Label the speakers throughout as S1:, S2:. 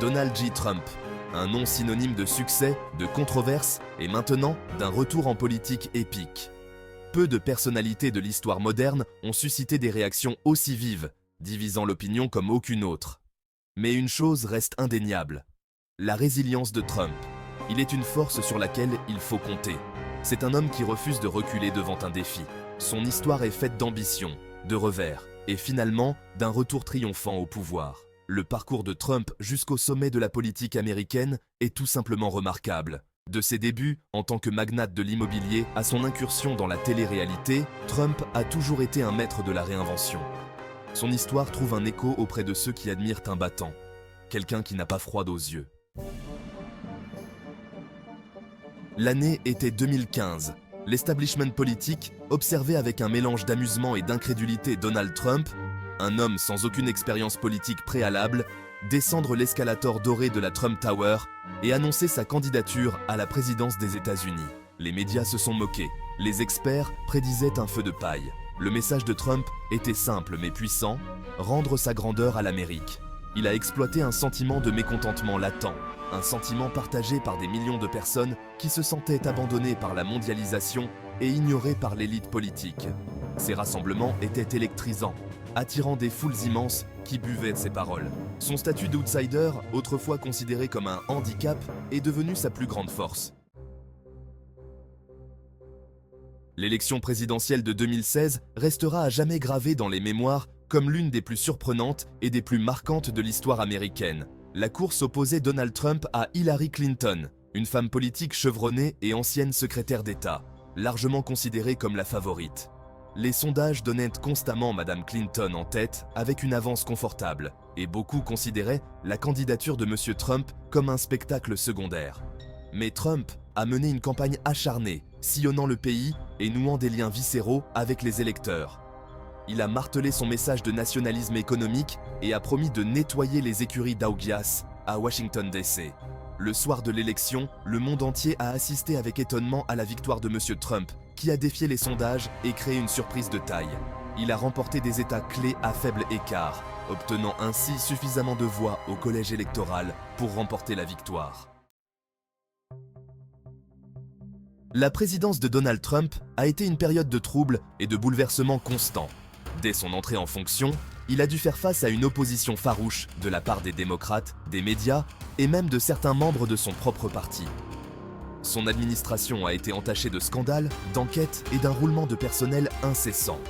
S1: Donald J. Trump, un nom synonyme de succès, de controverse et maintenant d'un retour en politique épique. Peu de personnalités de l'histoire moderne ont suscité des réactions aussi vives, divisant l'opinion comme aucune autre. Mais une chose reste indéniable, la résilience de Trump. Il est une force sur laquelle il faut compter. C'est un homme qui refuse de reculer devant un défi. Son histoire est faite d'ambition, de revers et finalement d'un retour triomphant au pouvoir. Le parcours de Trump jusqu'au sommet de la politique américaine est tout simplement remarquable. De ses débuts en tant que magnate de l'immobilier à son incursion dans la télé-réalité, Trump a toujours été un maître de la réinvention. Son histoire trouve un écho auprès de ceux qui admirent un battant, quelqu'un qui n'a pas froid aux yeux. L'année était 2015. L'establishment politique observait avec un mélange d'amusement et d'incrédulité Donald Trump, un homme sans aucune expérience politique préalable, descendre l'escalator doré de la Trump Tower et annoncer sa candidature à la présidence des États-Unis. Les médias se sont moqués. Les experts prédisaient un feu de paille. Le message de Trump était simple mais puissant, rendre sa grandeur à l'Amérique. Il a exploité un sentiment de mécontentement latent, un sentiment partagé par des millions de personnes qui se sentaient abandonnées par la mondialisation et ignorées par l'élite politique. Ces rassemblements étaient électrisants, attirant des foules immenses qui buvaient de ses paroles. Son statut d'outsider, autrefois considéré comme un handicap, est devenu sa plus grande force. L'élection présidentielle de 2016 restera à jamais gravée dans les mémoires comme l'une des plus surprenantes et des plus marquantes de l'histoire américaine. La course opposait Donald Trump à Hillary Clinton, une femme politique chevronnée et ancienne secrétaire d'État, largement considérée comme la favorite. Les sondages donnaient constamment Mme Clinton en tête avec une avance confortable, et beaucoup considéraient la candidature de M. Trump comme un spectacle secondaire. Mais Trump a mené une campagne acharnée, sillonnant le pays et nouant des liens viscéraux avec les électeurs. Il a martelé son message de nationalisme économique et a promis de nettoyer les écuries d'Augias à Washington DC. Le soir de l'élection, le monde entier a assisté avec étonnement à la victoire de M. Trump, qui a défié les sondages et créé une surprise de taille. Il a remporté des États clés à faible écart, obtenant ainsi suffisamment de voix au collège électoral pour remporter la victoire. La présidence de Donald Trump a été une période de troubles et de bouleversements constants. Dès son entrée en fonction, il a dû faire face à une opposition farouche de la part des démocrates, des médias et même de certains membres de son propre parti. Son administration a été entachée de scandales, d'enquêtes et d'un roulement de personnel incessant.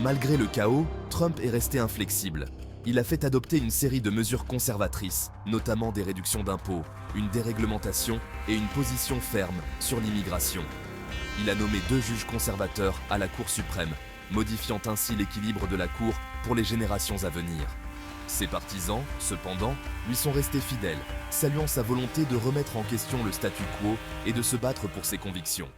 S1: Malgré le chaos, Trump est resté inflexible. Il a fait adopter une série de mesures conservatrices, notamment des réductions d'impôts, une déréglementation et une position ferme sur l'immigration. Il a nommé 2 juges conservateurs à la Cour suprême, modifiant ainsi l'équilibre de la Cour pour les générations à venir. Ses partisans, cependant, lui sont restés fidèles, saluant sa volonté de remettre en question le statu quo et de se battre pour ses convictions.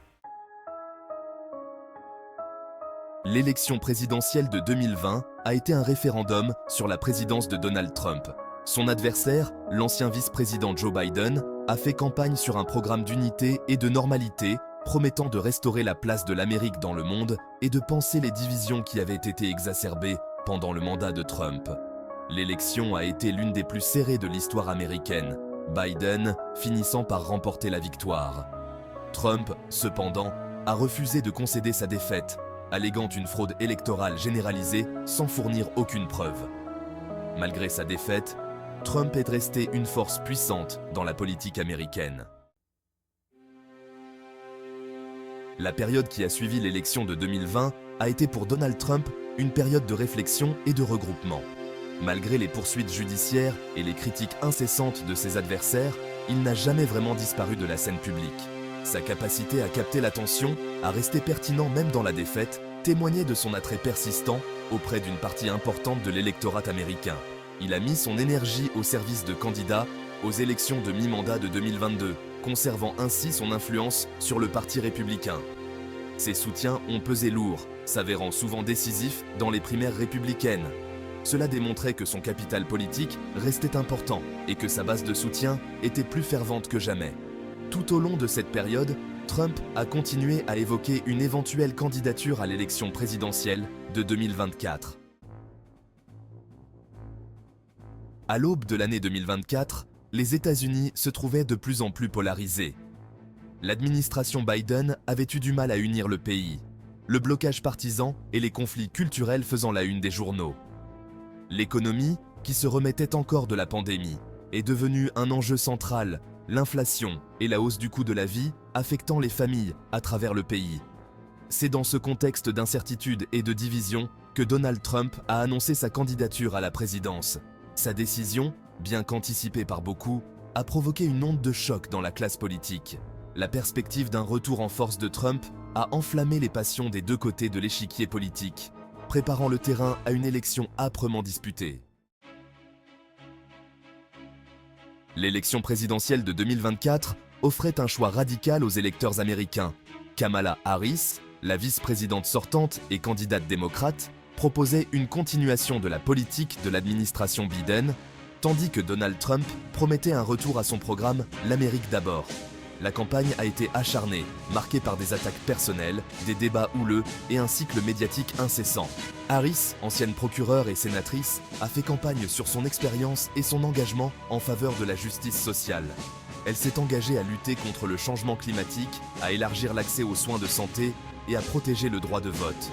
S1: L'élection présidentielle de 2020 a été un référendum sur la présidence de Donald Trump. Son adversaire, l'ancien vice-président Joe Biden, a fait campagne sur un programme d'unité et de normalité promettant de restaurer la place de l'Amérique dans le monde et de panser les divisions qui avaient été exacerbées pendant le mandat de Trump. L'élection a été l'une des plus serrées de l'histoire américaine, Biden finissant par remporter la victoire. Trump, cependant, a refusé de concéder sa défaite, alléguant une fraude électorale généralisée sans fournir aucune preuve. Malgré sa défaite, Trump est resté une force puissante dans la politique américaine. La période qui a suivi l'élection de 2020 a été pour Donald Trump une période de réflexion et de regroupement. Malgré les poursuites judiciaires et les critiques incessantes de ses adversaires, il n'a jamais vraiment disparu de la scène publique. Sa capacité à capter l'attention, à rester pertinent même dans la défaite, témoignait de son attrait persistant auprès d'une partie importante de l'électorat américain. Il a mis son énergie au service de candidats aux élections de mi-mandat de 2022, conservant ainsi son influence sur le Parti républicain. Ses soutiens ont pesé lourd, s'avérant souvent décisifs dans les primaires républicaines. Cela démontrait que son capital politique restait important et que sa base de soutien était plus fervente que jamais. Tout au long de cette période, Trump a continué à évoquer une éventuelle candidature à l'élection présidentielle de 2024. À l'aube de l'année 2024, les États-Unis se trouvaient de plus en plus polarisés. L'administration Biden avait eu du mal à unir le pays, le blocage partisan et les conflits culturels faisant la une des journaux. L'économie, qui se remettait encore de la pandémie, est devenue un enjeu central, l'inflation et la hausse du coût de la vie affectant les familles à travers le pays. C'est dans ce contexte d'incertitude et de division que Donald Trump a annoncé sa candidature à la présidence. Sa décision, bien qu'anticipée par beaucoup, a provoqué une onde de choc dans la classe politique. La perspective d'un retour en force de Trump a enflammé les passions des deux côtés de l'échiquier politique, préparant le terrain à une élection âprement disputée. L'élection présidentielle de 2024 offrait un choix radical aux électeurs américains. Kamala Harris, la vice-présidente sortante et candidate démocrate, proposait une continuation de la politique de l'administration Biden, tandis que Donald Trump promettait un retour à son programme « L'Amérique d'abord ». La campagne a été acharnée, marquée par des attaques personnelles, des débats houleux et un cycle médiatique incessant. Harris, ancienne procureure et sénatrice, a fait campagne sur son expérience et son engagement en faveur de la justice sociale. Elle s'est engagée à lutter contre le changement climatique, à élargir l'accès aux soins de santé et à protéger le droit de vote.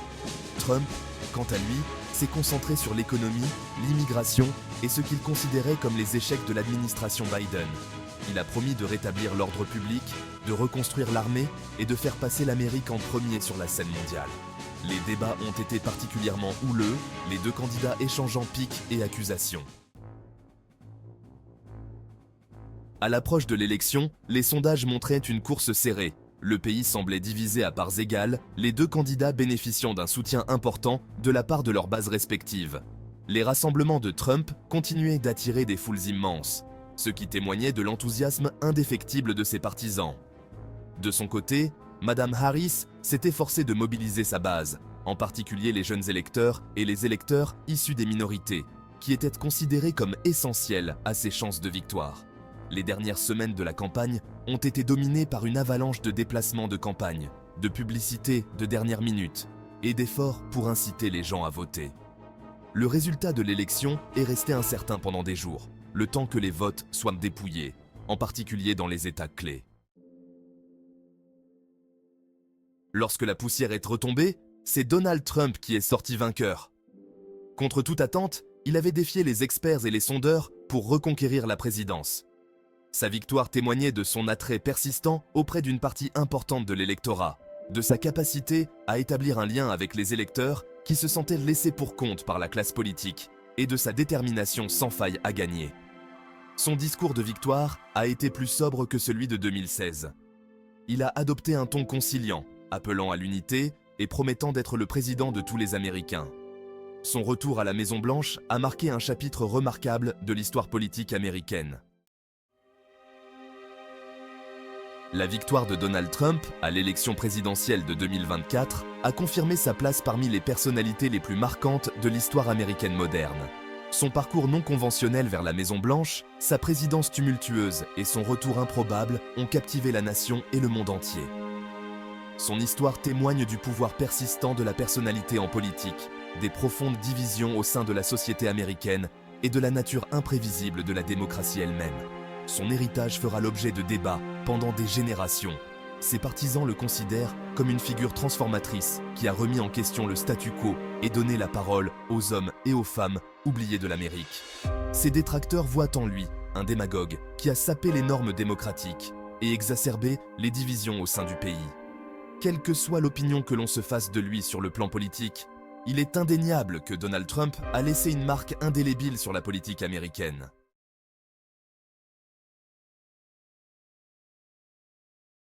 S1: Trump, quant à lui, s'est concentré sur l'économie, l'immigration et ce qu'il considérait comme les échecs de l'administration Biden. Il a promis de rétablir l'ordre public, de reconstruire l'armée et de faire passer l'Amérique en premier sur la scène mondiale. Les débats ont été particulièrement houleux, les deux candidats échangeant piques et accusations. À l'approche de l'élection, les sondages montraient une course serrée. Le pays semblait divisé à parts égales, les deux candidats bénéficiant d'un soutien important de la part de leurs bases respectives. Les rassemblements de Trump continuaient d'attirer des foules immenses, ce qui témoignait de l'enthousiasme indéfectible de ses partisans. De son côté, Madame Harris s'est efforcée de mobiliser sa base, en particulier les jeunes électeurs et les électeurs issus des minorités, qui étaient considérés comme essentiels à ses chances de victoire. Les dernières semaines de la campagne ont été dominées par une avalanche de déplacements de campagne, de publicités de dernière minute et d'efforts pour inciter les gens à voter. Le résultat de l'élection est resté incertain pendant des jours, le temps que les votes soient dépouillés, en particulier dans les États clés. Lorsque la poussière est retombée, c'est Donald Trump qui est sorti vainqueur. Contre toute attente, il avait défié les experts et les sondeurs pour reconquérir la présidence. Sa victoire témoignait de son attrait persistant auprès d'une partie importante de l'électorat, de sa capacité à établir un lien avec les électeurs qui se sentaient laissés pour compte par la classe politique et de sa détermination sans faille à gagner. Son discours de victoire a été plus sobre que celui de 2016. Il a adopté un ton conciliant, appelant à l'unité et promettant d'être le président de tous les Américains. Son retour à la Maison-Blanche a marqué un chapitre remarquable de l'histoire politique américaine. La victoire de Donald Trump à l'élection présidentielle de 2024 a confirmé sa place parmi les personnalités les plus marquantes de l'histoire américaine moderne. Son parcours non conventionnel vers la Maison-Blanche, sa présidence tumultueuse et son retour improbable ont captivé la nation et le monde entier. Son histoire témoigne du pouvoir persistant de la personnalité en politique, des profondes divisions au sein de la société américaine et de la nature imprévisible de la démocratie elle-même. Son héritage fera l'objet de débats pendant des générations. Ses partisans le considèrent comme une figure transformatrice qui a remis en question le statu quo et donné la parole aux hommes et aux femmes oubliés de l'Amérique. Ses détracteurs voient en lui un démagogue qui a sapé les normes démocratiques et exacerbé les divisions au sein du pays. Quelle que soit l'opinion que l'on se fasse de lui sur le plan politique, il est indéniable que Donald Trump a laissé une marque indélébile sur la politique américaine.